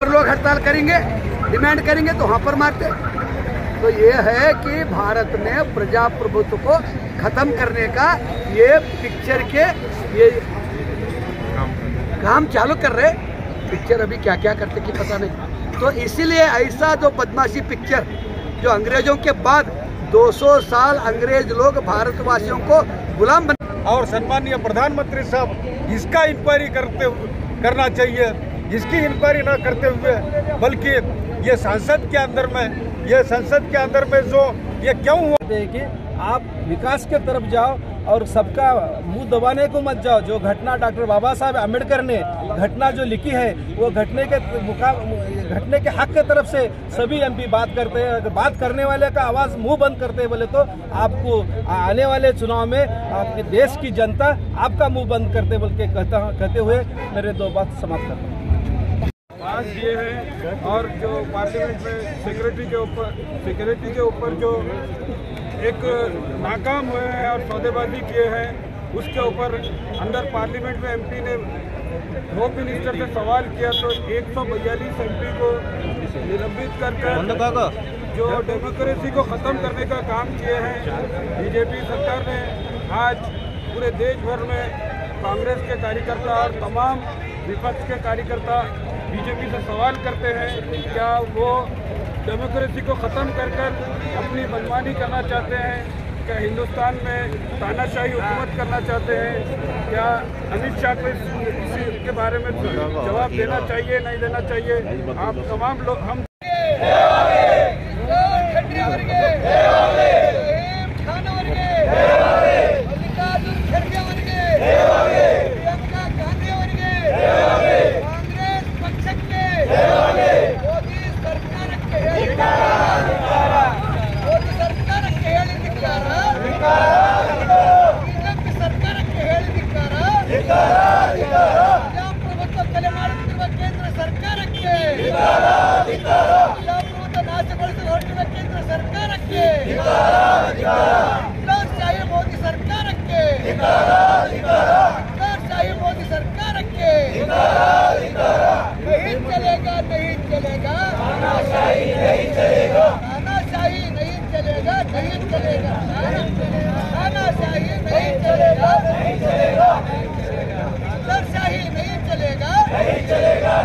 लोग हड़ताल करेंगे, डिमांड करेंगे तो वहां पर मारते। तो ये है कि भारत में प्रजाप्रभुत्व को खत्म करने का ये पिक्चर के ये काम चालू कर रहे। पिक्चर अभी क्या क्या करते कि पता नहीं। तो इसीलिए ऐसा जो बदमाशी पिक्चर जो अंग्रेजों के बाद 200 साल अंग्रेज लोग भारतवासियों को गुलाम बना, और सम्मानीय प्रधानमंत्री साहब इसका इंक्वायरी करना चाहिए। इसकी इंक्वायरी न करते हुए बल्कि ये संसद के अंदर में जो ये क्यों हुआ है कि आप विकास के तरफ जाओ और सबका मुंह दबाने को मत जाओ। जो घटना डॉक्टर बाबा साहब अम्बेडकर ने घटना जो लिखी है वो घटने के हक के तरफ से सभी एमपी बात करते हैं। अगर बात करने वाले का आवाज मुंह बंद करते हैं बोले तो आपको आने वाले चुनाव में आपके देश की जनता आपका मुंह बंद करते बोल के कहते हुए मेरे दो बात समाप्त करता हूँ। बात ये है, और जो पार्लियामेंट में सिक्योरिटी के ऊपर जो एक नाकाम हुए हैं और सौदेबाजी किए हैं, उसके ऊपर अंदर पार्लियामेंट में एमपी ने होम मिनिस्टर से सवाल किया तो 142 एमपी को निलंबित कर जो डेमोक्रेसी को ख़त्म करने का काम किए हैं। बीजेपी सरकार ने आज पूरे देश भर में कांग्रेस के कार्यकर्ता और तमाम विपक्ष के कार्यकर्ता बीजेपी से सवाल करते हैं क्या वो डेमोक्रेसी को ख़त्म कर अपनी मनमानी करना चाहते हैं, क्या हिंदुस्तान में तानाशाही हुकूमत करना चाहते हैं, क्या अमित शाह को इसी के बारे में जवाब देना चाहिए नहीं देना चाहिए। आप तमाम लोग हम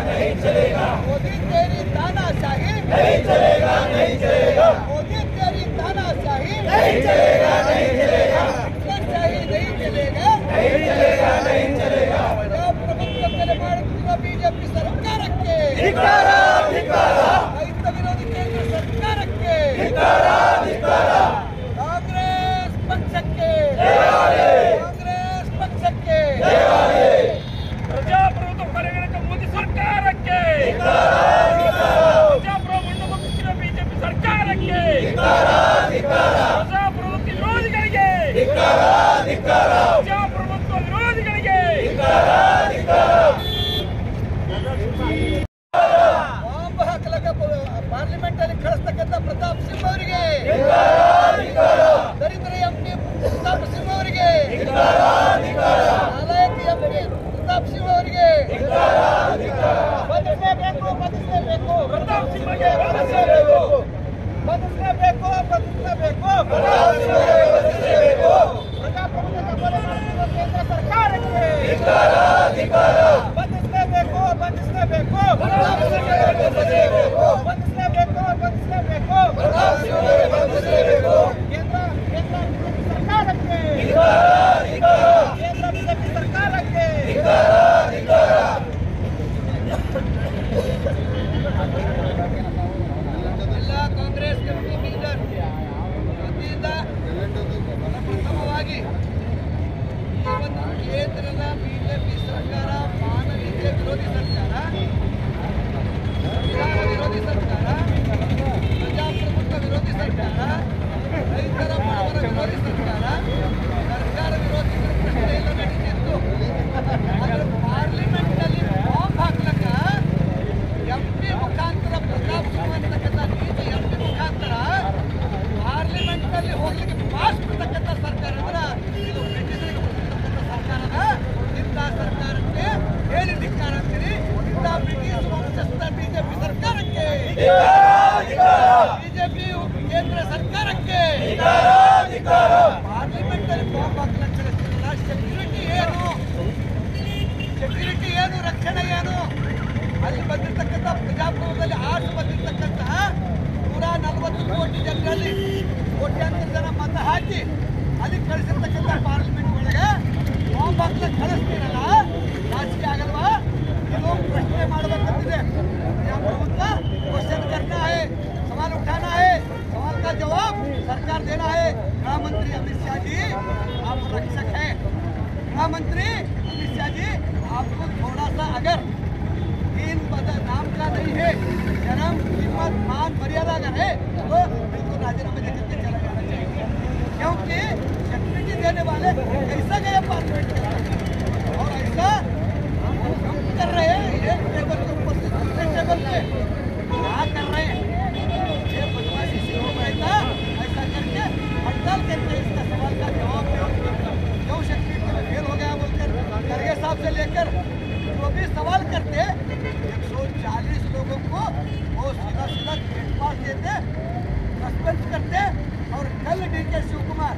नहीं चलेगा। मोदी तेरी तानाशाही नहीं चलेगा, नहीं चलेगा। मोदी तेरी तानाशाही नहीं चलेगा, नहीं चलेगा। तानाशाही नहीं चलेगा, नहीं चलेगा, नहीं चलेगा। प्रभुत्व के लिए बीजेपी सरकार के धिक्कारा, धिक्कारा। रैत विरोधी केंद्र सरकार के धिक्कारा, धिक्कारा। कांग्रेस पक्ष के कांग्रेस पक्ष के प्रजाप्रभुत्व परिगणक मोदी सरकार के प्रजाप्रभुत्व बीजेपी सरकार के प्रजाप्रभुत्व विरोधिಗಳಿಗೆ ಪ್ರಜಾಪ್ರಭುತ್ವ ವಿರೋಧಿಗಳಿಗೆ ಬಾಂಬ್ ಹಾಕಲಕ್ಕೆ ಪಾರ್ಲಿಮೆಂಟ್ ಅಲ್ಲಿ ಕಳಿಸ್ತಕ್ಕಂಥ ಪ್ರತಾಪ್ ಸಿಂಹ ಅವರಿಗೆ, ದರಿದ್ರ ಎಂಪಿ ಪ್ರತಾಪ್ ಸಿಂಹ ಅವರಿಗೆ, ನಾಲಾಯಕ ಎಂಪಿ ಪ್ರತಾಪ್ ಸಿಂಹ ಅವರಿಗೆ ಬಂಧಿಸಲೇಬೇಕು, ಬಂಧಿಸಲೇಬೇಕು, ಪ್ರತಾಪ್ ಸಿಂಹಗೆ ಬಂಧಿಸಲೇಬೇಕು, ಬಂಧಿಸಲೇಬೇಕು, ಬಂಧಿಸಲೇಬೇಕು, ಪ್ರತಾಪ್ ಸಿಂಹಗೆ ಬಂಧಿಸಲೇಬೇಕು. ಪ್ರಜಾಪ್ರಭುತ್ವ ಕೊಲೆ ಮಾಡುತ್ತಿರುವ ಕೇಂದ್ರ ಸರ್ಕಾರಕ್ಕೆ ಬಂಧಿಸಲೇಬೇಕು, ಬಂಧಿಸಲೇಬೇಕು, ಪ್ರತಾಪ್ ಸಿಂಹಗೆ ಬಂಧಿಸಲೇಬೇಕು, ಬಂಧಿಸಲೇಬೇಕು, ಬಂಧಿಸಲೇಬೇಕು, ಪ್ರತಾಪ್ ಸಿಂಹಗೆ ಬಂಧಿಸಲೇಬೇಕು. ಕೇಂದ್ರ ಬಿಜೆಪಿ ಸರ್ಕಾರಕ್ಕೆ ಕೇಂದ್ರ ಬಿಜೆಪಿ ಸರ್ಕಾರಕ್ಕೆ ಎಲ್ಲ ಕಾಂಗ್ರೆಸ್ ಕಮಿಟಿ ಲೀಡರ್ ವತಿಯಿಂದ ಪ್ರಥಮವಾಗಿ ಈ ಒಂದು ಕೇಂದ್ರದ ಬಿಜೆಪಿ ಸರ್ಕಾರ ಮಾನವೀಯತೆ ವಿರೋಧಿ ಸರ್ಕಾರ, ಸಂವಿಧಾನ ವಿರೋಧಿ ಸರ್ಕಾರ, ಪ್ರಜಾಪ್ರಭುತ್ವ ವಿರೋಧಿ ಸರ್ಕಾರ, ರೈತರ ಬಡವರ ವಿರೋಧಿ ಸರ್ಕಾರ, ಸರ್ಕಾರ ವಿರೋಧಿ ಪ್ರಕ್ರಿಯೆಲ್ಲ ನಡೀತಿತ್ತು. ಆದರೆ ಪಾರ್ಲಿಮೆಂಟ್ನಲ್ಲಿ ಬಾಂಬ್ ಹಾಕ್ಲಕ್ಕ ಎಂಪಿ ಮುಖಾಂತರ ಪ್ರತಾಪ್ ಸಿಂಹ ಅಂತಕ್ಕಂಥ ನೀಚ ಎಂಪಿ ಮುಖಾಂತರ ಪಾರ್ಲಿಮೆಂಟ್ನಲ್ಲಿ ಹೋಗ್ಲಿಕ್ಕೆ ಪಾಸ್ ಕೊಡ್ತಕ್ಕಂಥ ಸರ್ಕಾರ ಅಂದ್ರೆ ಇದು ಬ್ರಿಟಿಷರಿಗೆ ಕೊಟ್ಟಿರ್ತಕ್ಕಂಥ ಸರ್ಕಾರದ ಇಂಥ ಸರ್ಕಾರಕ್ಕೆ ಹೇಳಿ ಧಿಕ್ಕಾರ ಅಂತೀರಿ. ಇಂಥ ಬಿಜೆಪಿ ಕೇಂದ್ರ ಸರ್ಕಾರಕ್ಕೆ ಪಾರ್ಲಿಮೆಂಟಲ್ಲಿ ಬಾಂಬ್ ಹಾಕಲು ಚಲಿಸ್ತಿರಲ್ಲ. ಸೆಕ್ಯೂರಿಟಿ ಏನು, ರಕ್ಷಣೆ ಏನು? ಅಲ್ಲಿ ಬಂದಿರತಕ್ಕಂಥ ಪ್ರಜಾಪ್ರಭುತ್ವದಲ್ಲಿ ಆರ್ಸ್ ಬಂದಿರತಕ್ಕಂತಹ 140 ಕೋಟಿ ಜನರಲ್ಲಿ ಕೋಟ್ಯಾಂತರ ಜನ ಮತ ಹಾಕಿ ಅಲ್ಲಿ ಕಳಿಸಿರ್ತಕ್ಕಂಥ ಪಾರ್ಲಿಮೆಂಟ್ ಒಳಗೆ ಬಾಂಬ್ ಹಾಕ್ಲಿಕ್ಕೆ ಕಳಿಸ್ತೀರಲ್ಲ, ನಾಚಿಕೆ ಆಗಲ್ವಾ? ಇದು ಪ್ರಶ್ನೆ ಮಾಡಬೇಕಂತಿದೆ. प्रजाप्रभुत्व क्वेश्चन करना है, सवाल उठाना है, सवाल का जवाब सरकार देना है। गृह मंत्री अमित शाह जी आप रक्षक हैं। गृह मंत्री अमित शाह जी आपको थोड़ा सा अगर इन नाम का नहीं है, जन्म कीमत मान मर्यादा अगर है तो बिल्कुल राजीनामा देकर के चला जाना चाहिए, क्योंकि सेक्यूरिटी देने वाले ऐसा गए पार्लिमेंट और ऐसा कर रहे हैं। एक टेबल के ऊपर से दूसरे टेबल पे क्या कर रहे हैं? ये बदमाशी से हो बैठा, ऐसा करके हड़ताल करके इसका सवाल का जवाब क्यों सेक्यूरिटी में फेल हो गया बोलकर खड़गे साहब से लेकर जो भी सवाल करते 140 लोगों को वो सीधा गेट पास देते, सस्पेंड करते। और कल डीके शिवकुमार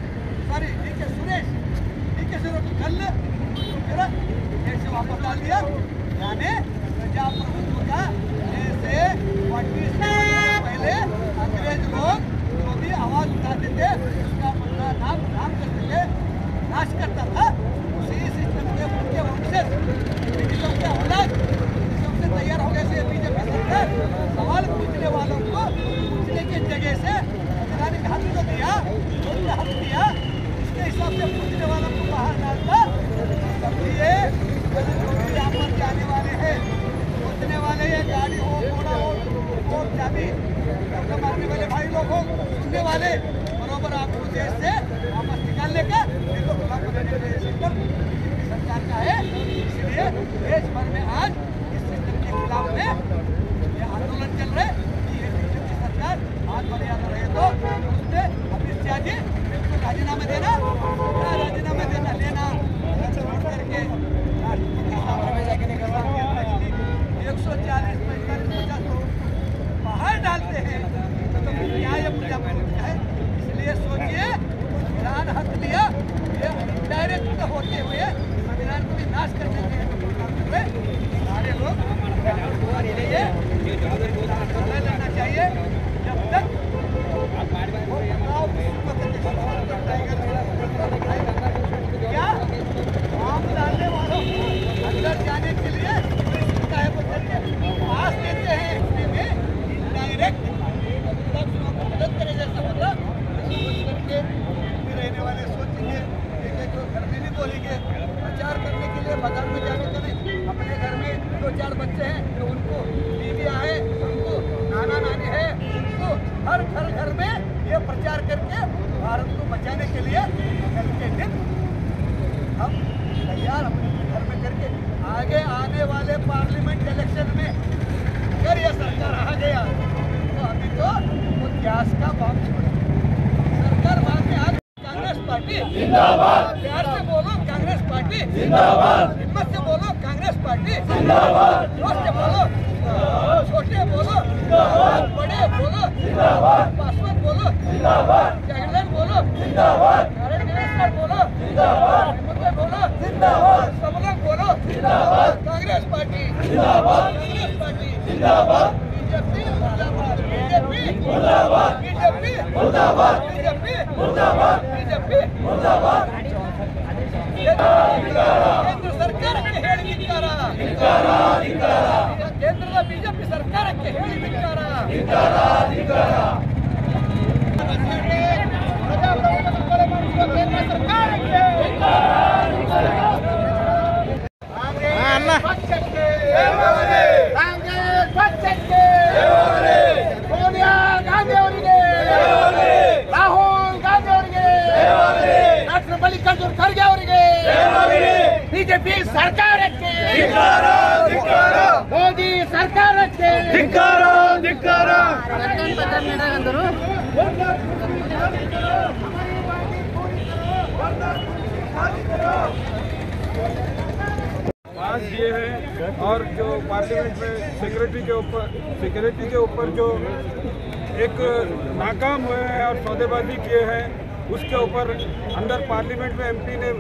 डीके सुरेश कल फिर से वापस डाल दिया। यानी प्रजाप्रभुत्व का जैसे 40 साल पहले अंग्रेज लोग जो भी आवाज उठाते थे उसका अपना नाम करते थे, नाश करता था, उसी सिस्टम के उनके वंशज ब्रिटिशों के औलाद सबसे तैयार हो गए। बीजेपी सरकार सवाल पूछने वालों को पूछने की जगह से संवैधानिक हक तो दिया, हक दिया, इसके हिसाब से पूछने वालों को बाहर डालता। इसलिए यहाँ पर जाने वाले हैं, सोचने वाले हैं, गाड़ी हो, घोड़ा हो, और चाबी मारने वाले भाई लोग हो, सुनने वाले बराबर आपको देश से वापस निकालने का तो खुला देने के सिस्टम सरकार का है। इसलिए देश भर में आज इस सिस्टम के खिलाफ में ये आंदोलन चल रहे हैं कि ये बीजेपी सरकार हाथ मर्यादा रहे तो उसने अमित शाह जी बिल्कुल राजीनामा देना, राजीनामा देना लेना छोड़ करके 140 50 बाहर डालते हैं तो क्या ये प्रजाप्रभुत्व है? इसलिए सोचिए, संविधान हक दिया, ये डायरेक्ट होते हुए संविधान को भी नाश करने के लिए सारे लोग लेना चाहिए। जब तक क्या आम डालने वालों अंदर जाने के लिए पास देते हैं, इसमें डायरेक्ट मदद करे जैसा मतलब करके रहने वाले सोचेंगे, एक घर में भी बोलेंगे, प्रचार करने के लिए बाजार में जाने का नहीं, अपने घर में 2-4 बच्चे हैं तो उनको बीवियाँ हैं, उनको नाना नानी है, उनको हर घर में ये प्रचार करके भारत को बचाने के लिए कल के दिन हम तैयार अपने घर में करके आगे आने वाले पार्लियामेंट इलेक्शन में अगर यह सरकार आ गया तो अभी तो वो गैस का बम छोड़े सरकार बाद में आज कांग्रेस पार्टी जिंदाबाद। प्यार से बोलो कांग्रेस पार्टी जिंदाबाद, हिम्मत से बोलो कांग्रेस पार्टी जिंदाबाद, जोश से बोलो, छोटे बोलो जिंदाबाद, बड़े बोलो जिंदाबाद, पासवान बोलो जिंदाबाद, जगलन बोलो जिंदाबाद, नरेंद्र बोलो जिंदाबाद, हिम्मत बोलो जिंदाबाद, सब लोग बोलो जिंदाबाद, कांग्रेस पार्टी जिंदाबाद, कांग्रेस पार्टी जिंदाबाद, बीजेपी मुर्दाबाद, बीजेपी मुर्दाबाद, बीजेपी मुर्दाबाद, बीजेपी मुर्दाबाद, बीजेपी मुर्दाबाद। केंद्र सरकार के ಹೇಳಿಕಾರ ಕೇಂದ್ರದ ಬಿಜೆಪಿ ಸರ್ಕಾರಕ್ಕೆ ಹೇಳಿಕಾರ ಕೇಂದ್ರ ಸರ್ಕಾರಕ್ಕೆ ಕಾಂಗ್ರೆಸ್ ಪಕ್ಷಕ್ಕೆ ಸೋನಿಯಾ ಗಾಂಧಿ ಅವರಿಗೆ, ರಾಹುಲ್ ಗಾಂಧಿ ಅವರಿಗೆ, ಡಾಕ್ಟರ್ ಮಲ್ಲಿಕಾರ್ಜುನ್ ಖರ್ಗೆ ಅವರಿಗೆ, ಬಿಜೆಪಿ ಸರ್ಕಾರಕ್ಕೆ, ಮೋದಿ ಸರ್ಕಾರಕ್ಕೆ पास किए हैं और जो पार्लियामेंट में सिक्योरिटी के ऊपर जो एक नाकाम हुए हैं और सौदेबाजी किए हैं, उसके ऊपर अंदर पार्लियामेंट में एमपी ने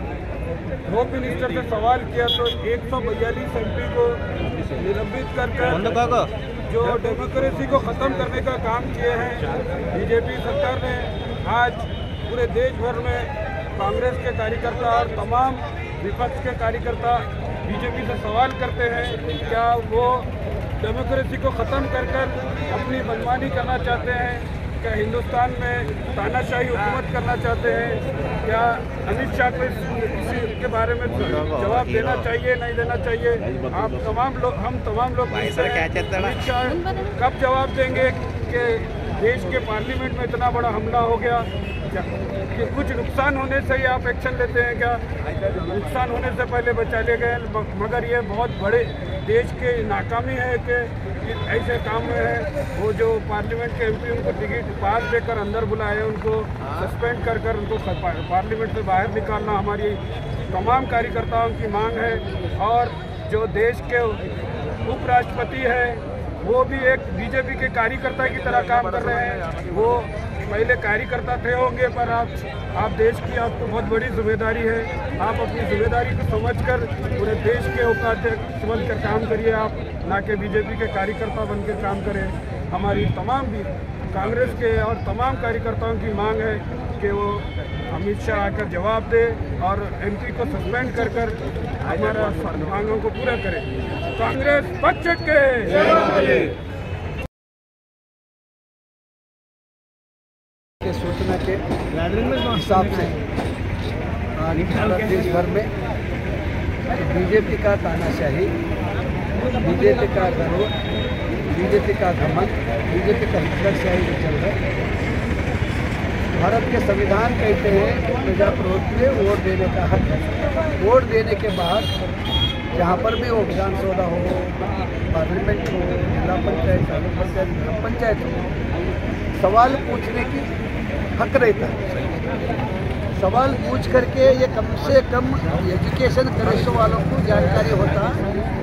होम मिनिस्टर से सवाल किया तो 142 एमपी को निलंबित कर जो डेमोक्रेसी को ख़त्म करने का काम किए हैं। बीजेपी सरकार ने आज पूरे देश भर में कांग्रेस के कार्यकर्ता और तमाम विपक्ष के कार्यकर्ता बीजेपी से सवाल करते हैं, क्या वो डेमोक्रेसी को ख़त्म कर अपनी मनमानी करना चाहते हैं? क्या हिंदुस्तान में तानाशाही हुकूमत करना चाहते हैं? क्या अमित शाह को इसी के बारे में जवाब देना चाहिए, नहीं देना चाहिए? हम तमाम लोग अमित शाह कब जवाब देंगे कि देश के पार्लियामेंट में इतना बड़ा हमला हो गया? कि कुछ नुकसान होने से ही आप एक्शन लेते हैं क्या? नुकसान होने से पहले बचा ले गए, मगर ये बहुत बड़े देश की नाकामी है कि ऐसे काम में है। वो जो पार्लियामेंट के एमपी उनको टिकट पास देकर अंदर बुलाए, उनको सस्पेंड कर उनको पार्लियामेंट से बाहर निकालना हमारी तमाम कार्यकर्ताओं की मांग है। और जो देश के उपराष्ट्रपति है वो भी एक बीजेपी के कार्यकर्ता की तरह काम कर रहे हैं। वो पहले कार्यकर्ता थे होंगे, पर आप देश की आपको बहुत बड़ी जिम्मेदारी है। आप अपनी जिम्मेदारी को समझकर पूरे देश के उपाध्यक्ष समझकर काम करिए, आप ना कि बीजेपी के कार्यकर्ता बनकर काम करें। हमारी तमाम भी कांग्रेस के और तमाम कार्यकर्ताओं की मांग है कि वो अमित शाह आकर जवाब दे और एमपी को सस्पेंड कर हमारा मांगों को पूरा करें। कांग्रेस पक्ष के सूचना के हिसाब से आज भारत देश भर में बीजेपी का तानाशाही, बीजेपी का गौरव, बीजेपी का घमंड, बीजेपी का हिटलरशाही जो चल रहा है। भारत के संविधान कहते हैं कि प्रजाप्रभुत्व में वोट देने का हक है। वोट देने के बाद जहाँ पर भी वो विधान सौदा हो, पार्लियामेंट हो, जिला पंचायत, तालुक पंचायत, ग्राम पंचायत हो, सवाल पूछने की हक रहता है। सवाल पूछ करके ये कम से कम एजुकेशन करेशो वालों को जानकारी होता।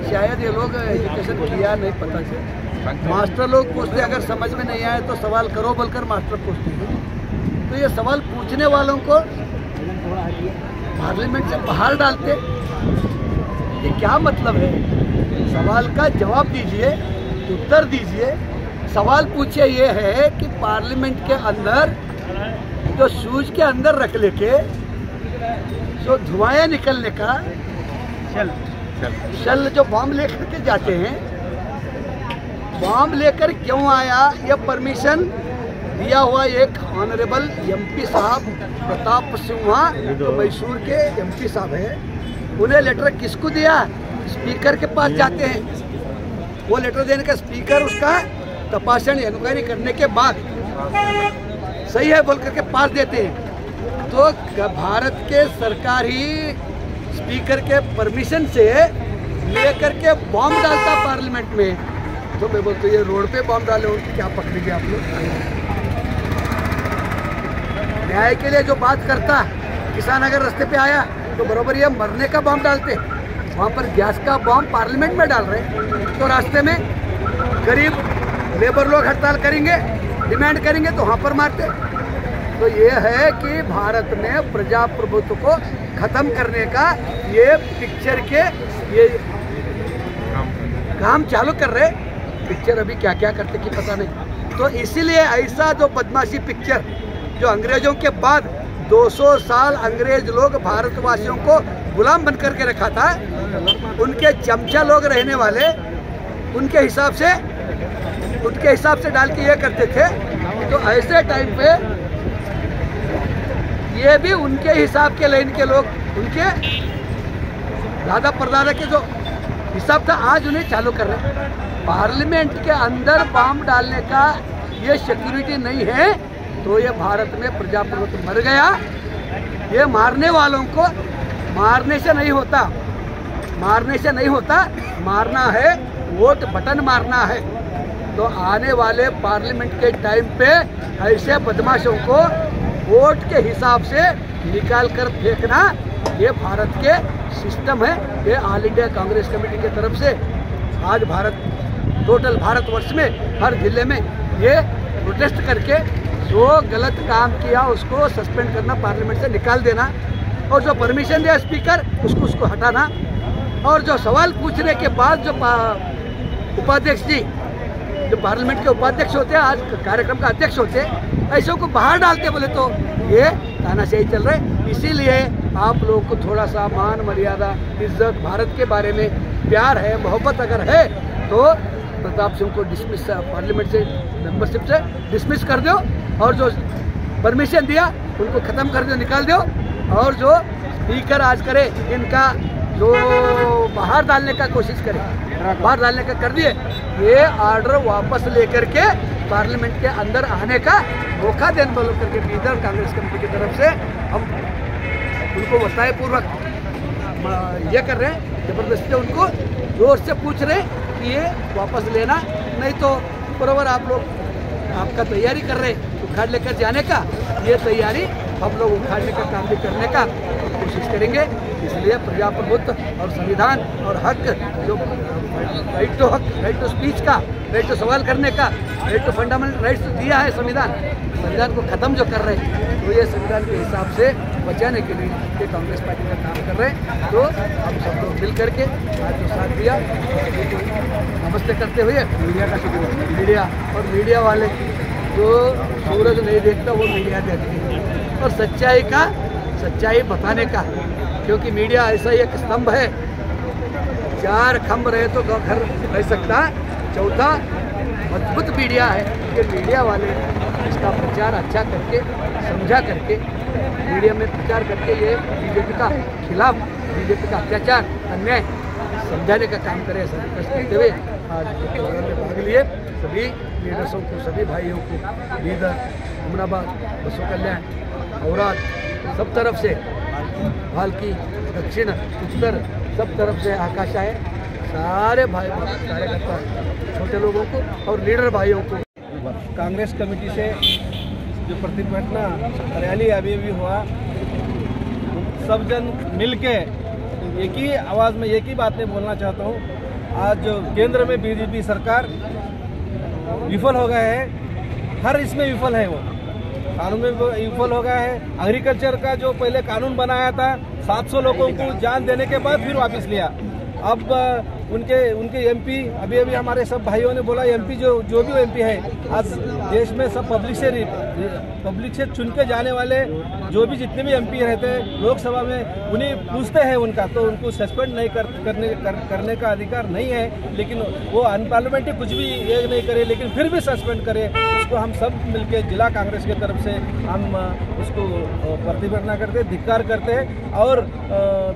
शायद ये लोग एजुकेशन किया नहीं, पता चले। मास्टर लोग पूछते, अगर समझ में नहीं आए तो सवाल करो बोलकर मास्टर पूछते हैं। तो ये सवाल पूछने वालों को पार्लियामेंट से बाहर डालते, ये क्या मतलब है? सवाल का जवाब दीजिए, उत्तर दीजिए। सवाल पूछिए ये है कि पार्लियामेंट के अंदर जो शूज के अंदर रख लेके जो धुआं निकलने का शल जो बॉम्ब लेकर के जाते हैं, बॉम्ब लेकर क्यों आया? ये परमिशन दिया हुआ एक ऑनरेबल एमपी साहब प्रताप सिंहा, जो मैसूर के एमपी साहब है। उन्हें लेटर किसको दिया? स्पीकर के पास जाते हैं। वो लेटर देने का स्पीकर उसका तपासन इंक्वायरी करने के बाद सही है बोल करके पास देते हैं। तो भारत के सरकार ही स्पीकर के परमिशन से लेकर के बॉम्ब डालता पार्लियामेंट में। तो मैं बोलता हूँ ये रोड पे बॉम्ब डाले उनकी क्या पकड़ेंगे आप लोग? न्याय के लिए जो बात करता, किसान अगर रास्ते पे आया तो बराबर ये मरने का बॉम्ब डालते, वहाँ पर गैस का बॉम्ब पार्लियामेंट में डाल रहे। तो रास्ते में गरीब लेबर लोग हड़ताल करेंगे, डिमांड करेंगे तो वहाँ पर मारते। तो ये है कि भारत में प्रजाप्रभुत्व को खत्म करने का ये पिक्चर के ये काम चालू कर रहे। पिक्चर अभी क्या क्या करते कि पता नहीं। तो इसीलिए ऐसा जो बदमाशी पिक्चर जो अंग्रेजों के बाद 200 साल अंग्रेज लोग भारतवासियों को गुलाम बन करके रखा था, उनके चमचा लोग रहने वाले उनके हिसाब से डाल के ये करते थे। तो ऐसे टाइम पे ये भी उनके हिसाब के लाइन के लोग, उनके दादा परदादा के जो हिसाब था आज उन्हें चालू कर रहे हैं। पार्लियामेंट के अंदर बम डालने का ये सिक्योरिटी नहीं है तो ये भारत में प्रजाप्रभुत्व मर गया। ये मारने वालों को मारने से नहीं होता, मारना है, वोट बटन मारना है। तो आने वाले पार्लियामेंट के टाइम पे ऐसे बदमाशों को वोट के हिसाब से निकाल कर फेंकना ये भारत के सिस्टम है। ये ऑल इंडिया कांग्रेस कमेटी की तरफ से आज टोटल भारतवर्ष में हर जिले में ये प्रोटेस्ट करके जो गलत काम किया उसको सस्पेंड करना, पार्लियामेंट से निकाल देना, और जो परमिशन दिया स्पीकर उसको हटाना, और जो सवाल पूछने के बाद जो उपाध्यक्ष जी, जो पार्लियामेंट के उपाध्यक्ष होते हैं, आज कार्यक्रम का अध्यक्ष होते हैं, ऐसे को बाहर डालते बोले तो ये तानाशाही चल रहा है। इसीलिए आप लोगों को थोड़ा सा मान मर्यादा, इज्जत, भारत के बारे में प्यार है, मोहब्बत अगर है तो प्रताप सिंह को डिसमिस, पार्लियामेंट से मेंबरशिप से डिसमिस कर दो, और जो परमिशन दिया उनको ख़त्म कर दो, निकाल दो, और जो स्पीकर आज करे इनका जो बाहर डालने का कोशिश करे, बाहर डालने का कर दिए, ये ऑर्डर वापस लेकर के पार्लियामेंट के अंदर आने का मौका देने वालों करके लीडर कांग्रेस कमेटी की तरफ से हम उनको बताए पूर्वक ये कर रहे हैं, जबरदस्ती उनको जोर से पूछ रहे हैं कि ये वापस लेना, नहीं तो बराबर आप लोग आपका तैयारी कर रहे हैं उखाड़ लेकर जाने का, ये तैयारी हम लोग उखाड़ने का काम भी करने का कोशिश करेंगे। इसलिए प्रजाप्रभुत्व और संविधान और हक, जो राइट टू हक, राइट टू स्पीच का, राइट टू सवाल करने का, राइट टू फंडामेंटल राइट्स दिया है संविधान को ख़त्म जो कर रहे हैं, तो ये संविधान के हिसाब से बचाने के लिए ये कांग्रेस पार्टी का काम कर रहे हैं। तो हम सब लोग मिल करके आज जो साथ दिया, नमस्ते करते हुए मीडिया का शुक्रिया, मीडिया और मीडिया वाले जो सूरज नहीं देखता वो मीडिया देखती है, और सच्चाई बताने का, क्योंकि मीडिया ऐसा एक स्तंभ है, 4 खंभ रहे तो घर रह सकता है, चौथा मजबूत मीडिया है। ये मीडिया वाले इसका प्रचार अच्छा करके, समझा करके, मीडिया में प्रचार करके ये बीजेपी का खिलाफ, बीजेपी का अत्याचार, अन्याय समझाने का काम करे, ऐसा रिक्वेस्ट करते हुए आज प्रोग्राम में भाग लिए सभी लीडर्सों को, सभी भाइयों को, लीडर अमनाबाद, बसु कल्याण, औरात, सब तरफ से, भालकी, दक्षिण, उत्तर, सब तरफ से आकाश आए, सारे भाई कार्यकर्ता, छोटे लोगों को और लीडर भाइयों को। कांग्रेस कमेटी से जो प्रतिभटना रैली अभी हुआ, सब जन मिलके एक ही आवाज़ में एक ही बात नहीं बोलना चाहता हूँ। आज जो केंद्र में बीजेपी सरकार विफल हो गया है, हर इसमें विफल है, वो कानून में विफल हो गया है। एग्रीकल्चर का जो पहले कानून बनाया था, 700 लोगों को जान देने के बाद फिर वापस लिया। अब उनके एमपी, अभी हमारे सब भाइयों ने बोला, एमपी जो भी एमपी है, आज देश में सब पब्लिक से चुन के जाने वाले जो भी जितने भी एमपी रहते हैं लोकसभा में, उन्हें पूछते हैं उनका, तो उनको सस्पेंड नहीं करने का अधिकार नहीं है। लेकिन वो अनपार्लियामेंट्री कुछ भी ये नहीं करे, लेकिन फिर भी सस्पेंड करे, उसको हम सब मिलके जिला कांग्रेस की तरफ से हम उसको प्रतिभटना करते, धिक्कार करते हैं। और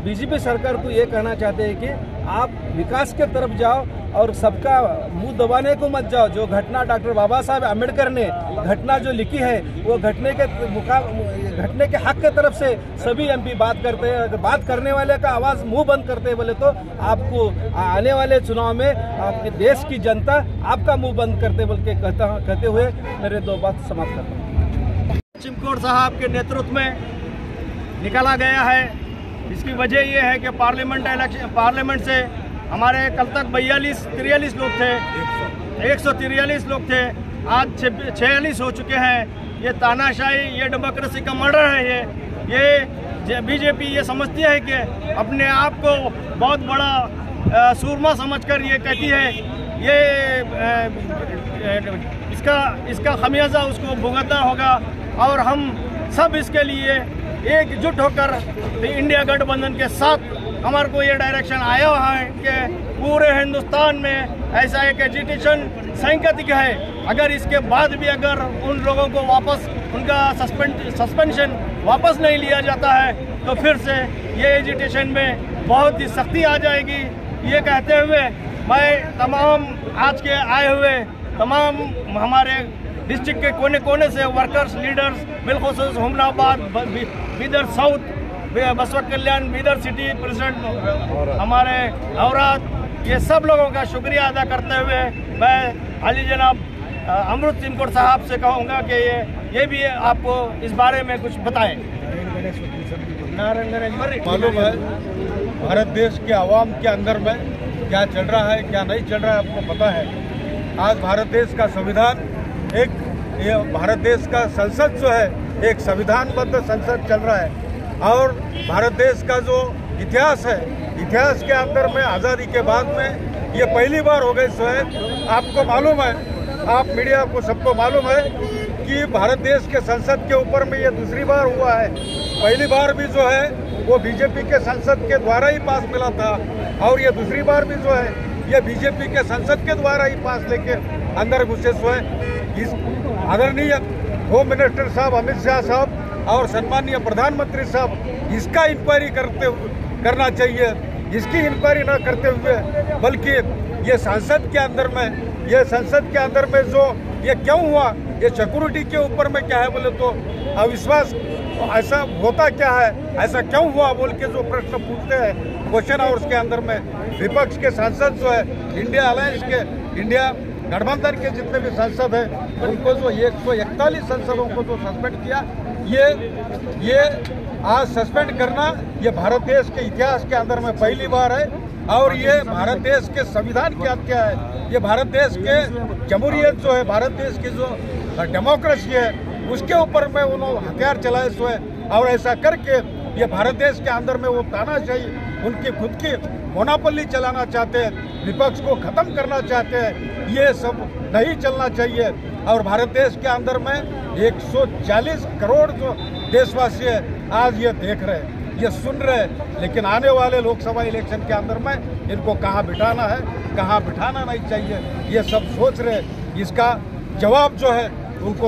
बीजेपी सरकार को ये कहना चाहते हैं कि आप विकास के तरफ जाओ और सबका मुंह दबाने को मत जाओ। जो घटना डॉक्टर बाबा साहब अम्बेडकर ने घटना जो लिखी है, वो घटने के हक के तरफ से सभी एमपी बात करते हैं। अगर बात करने वाले का आवाज़ मुंह बंद करते हैं बोले तो आपको आने वाले चुनाव में आपके देश की जनता आपका मुंह बंद करते बोल के कहते हुए मेरे 2 बात समाप्त करता हूँ। चिमकोट साहब के नेतृत्व में निकाला गया है। इसकी वजह यह है कि पार्लियामेंट से हमारे कल तक 43 लोग थे, 143 लोग थे, आज 46 हो चुके हैं। ये तानाशाही, ये डेमोक्रेसी का मर्डर है। ये बीजेपी ये समझती है कि अपने आप को बहुत बड़ा सूरमा समझकर ये कहती है, ये इसका खमियाजा उसको भुगतना होगा। और हम सब इसके लिए एकजुट होकर इंडिया गठबंधन के साथ हमारे को ये डायरेक्शन आया हुआ है कि पूरे हिंदुस्तान में ऐसा एक एजिटेशन सांकेतिक है। अगर इसके बाद भी अगर उन लोगों को वापस उनका सस्पेंशन वापस नहीं लिया जाता है तो फिर से ये एजिटेशन में बहुत ही सख्ती आ जाएगी। ये कहते हुए मैं तमाम आज के आए हुए तमाम हमारे डिस्ट्रिक्ट के कोने कोने से वर्कर्स, लीडर्स, बिलखुसूस Humnabad, Bidar south, Basavakalyan, Bidar city president, हमारे औरात, ये सब लोगों का शुक्रिया अदा करते हुए मैं अली जनाब अमृत चिमकोट साहब से कहूँगा कि ये भी आपको इस बारे में कुछ बताएं। मालूम है भारत देश के आवाम के अंदर में क्या चल रहा है क्या नहीं चल रहा है आपको पता है। आज भारत देश का संविधान भारत देश का संसद जो है एक संविधानबद्ध संसद चल रहा है और भारत देश का जो इतिहास है, इतिहास के अंदर में आज़ादी के बाद में ये पहली बार हो गई सो है। आपको मालूम है, आप मीडिया को सबको मालूम है कि भारत देश के संसद के ऊपर में ये दूसरी बार हुआ है। पहली बार भी जो है वो बीजेपी के संसद के द्वारा ही पास मिला था और ये दूसरी बार भी जो है ये बीजेपी के संसद के द्वारा ही पास लेके अंदर घुसे सो है। इस आदरणीय होम मिनिस्टर साहब अमित शाह साहब और सम्मानीय प्रधानमंत्री साहब इसका इंक्वायरी करना चाहिए। इसकी इंक्वायरी न करते हुए बल्कि ये संसद के अंदर में जो ये क्यों हुआ, ये सिक्योरिटी के ऊपर में क्या है बोले तो अविश्वास, ऐसा होता क्या है, ऐसा क्यों हुआ बोल के जो प्रश्न पूछते हैं क्वेश्चन आवर्स के अंदर में विपक्ष के सांसद जो है इंडिया अलायंस के, इंडिया गठबंधन के जितने भी सांसद हैं उनको जो 141 सांसदों को जो सस्पेंड किया, ये आज सस्पेंड करना ये भारत देश के इतिहास के अंदर में पहली बार है और ये भारत देश के संविधान की हत्या है। ये भारत देश के जमहूरियत जो है, भारत देश की जो डेमोक्रेसी है उसके ऊपर में उन्होंने हथियार चलाए सो है और ऐसा करके ये भारत देश के अंदर में वो तानाशाही उनकी खुद की मोनोपोली चलाना चाहते हैं, विपक्ष को खत्म करना चाहते हैं। ये सब नहीं चलना चाहिए और भारत देश के अंदर में 140 करोड़ जो देशवासी है आज ये देख रहे हैं, ये सुन रहे हैं, लेकिन आने वाले लोकसभा इलेक्शन के अंदर में इनको कहाँ बिठाना है, कहाँ बिठाना नहीं चाहिए, ये सब सोच रहे हैं। इसका जवाब जो है उनको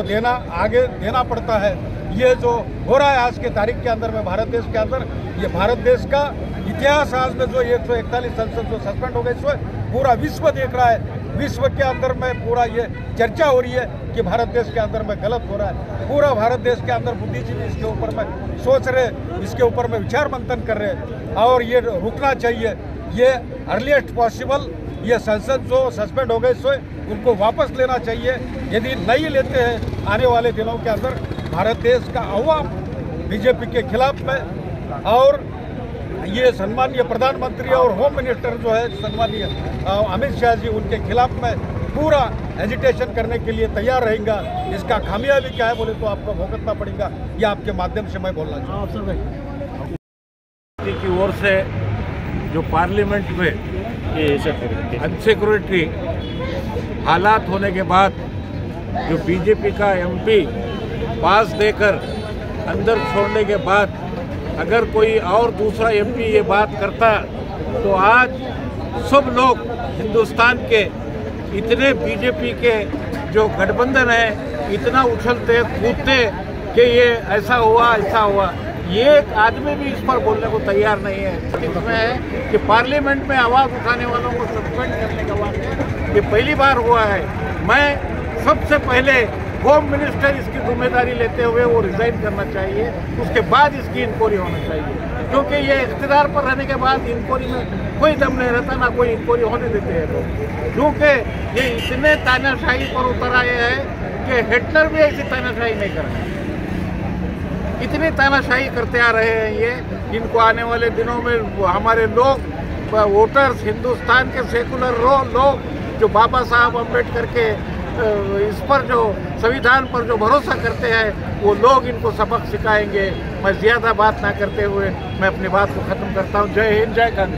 आगे देना पड़ता है। ये जो हो रहा है आज के तारीख के अंदर में भारत देश के अंदर, ये भारत देश का इतिहास आज में जो 141 संसद जो सस्पेंड हो गए सो पूरा विश्व देख रहा है। विश्व के अंदर में पूरा ये चर्चा हो रही है कि भारत देश के अंदर में गलत हो रहा है। पूरा भारत देश के अंदर बुद्धिजीवी इसके ऊपर में सोच रहे, इसके ऊपर में विचार मंथन कर रहे और ये रुकना चाहिए। ये अर्लीस्ट पॉसिबल ये संसद जो सस्पेंड हो गए सो उनको वापस लेना चाहिए। यदि नहीं लेते हैं आने वाले दिनों के अंदर भारत देश का अवाम बीजेपी के खिलाफ में और ये सम्मानीय प्रधानमंत्री और होम मिनिस्टर जो है सम्मानीय अमित शाह जी उनके खिलाफ में पूरा एजिटेशन करने के लिए तैयार रहेगा। इसका खामियाबी क्या है बोले तो आपको भुगतना पड़ेगा। ये आपके माध्यम से मैं बोलना चाहूँगा की ओर से जो पार्लियामेंट में अनसिक्योरिटी हालात होने के बाद जो बीजेपी का एमपी पास देकर अंदर छोड़ने के बाद अगर कोई और दूसरा एमपी ये बात करता तो आज सब लोग हिंदुस्तान के इतने बीजेपी के जो गठबंधन है इतना उछलते कूदते कि ये ऐसा हुआ ऐसा हुआ। ये एक आदमी भी इस पर बोलने को तैयार नहीं है। इसमें है कि पार्लियामेंट में आवाज़ उठाने वालों को सस्पेंड करने का वाक़या ये पहली बार हुआ है। मैं सबसे पहले होम मिनिस्टर इसकी जिम्मेदारी लेते हुए वो रिजाइन करना चाहिए, उसके बाद इसकी इंक्वायरी होना चाहिए, क्योंकि ये इख्तियार पर रहने के बाद इंक्वायरी में कोई दम नहीं रहता, ना कोई इंक्वायरी होने देते हैं लोग। क्योंकि ये इतने तानाशाही पर उतर आए हैं कि हिटलर भी ऐसी तानाशाही नहीं कर रहे, इतनी तानाशाही करते आ रहे हैं ये। इनको आने वाले दिनों में हमारे लोग वोटर्स, हिंदुस्तान के सेकुलर लोग जो बाबा साहब अम्बेडकर के इस पर जो संविधान पर जो भरोसा करते हैं वो लोग इनको सबक सिखाएंगे। मैं ज़्यादा बात ना करते हुए मैं अपनी बात को ख़त्म करता हूँ। जय हिंद, जय कांग्रेस।